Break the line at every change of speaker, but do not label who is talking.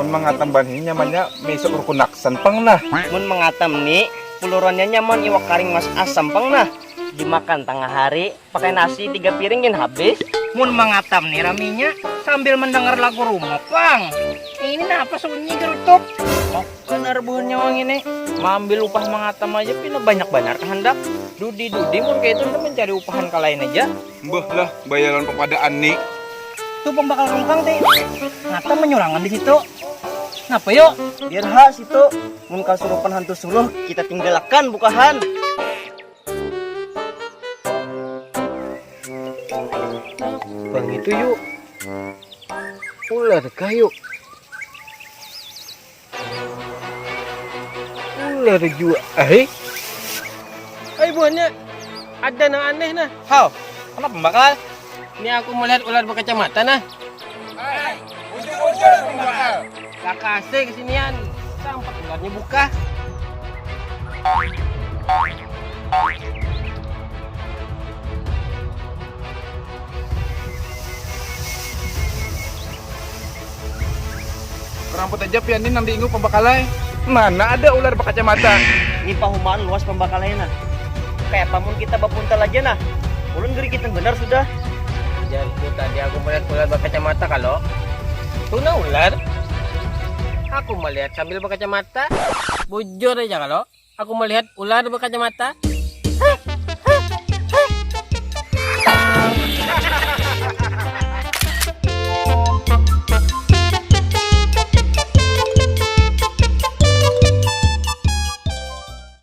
Mun mangatam banhi nyamannya mesok rukunaksan pang nah.
Mun mengatam nih, pulurannya nyaman iwak karing mas asam pang nah. Dimakan tengah hari, pakai nasi 3 piringin habis.
Mun mengatam nih raminya sambil mendengar lagu rumah pang. Ini apa sunyi gerutuk?
Oh, bener buhun nyawang ini. Ngambil upah mengatam aja pina banyak-banyak kehendak. Dudi-dudi mun kayak itu mencari upahan kalain aja.
Mbah lah bayaran pepadaan nih.
Tuh pembakal rongkang teh. Ngata menyurangan di situ. Ngapa yuk?
Biar khas itu. Mun kasurupan hantu suruh kita tinggalkan bukahan.
Bang itu yuk. Ular kah yuk? Ular juga. Hai buahnya. Ada yang aneh nah.
How? Kenapa bakal?
Ini aku melihat ular berkacamata nah. Gak kasih kesinian. Sampai ularnya buka.
Keramput aja pianin nanti ingu pembakalai. Mana ada ular berkacamata?
Ini pahumaan luas pembakalannya nah. Kayak pamun kita bapuntal aja nah. Ulun geri kita benar sudah.
Jadi tadi aku melihat ular berkacamata kalau. Tuna ular. Aku melihat sambil berkacamata. Bujur aja kalau. Aku melihat ular berkacamata.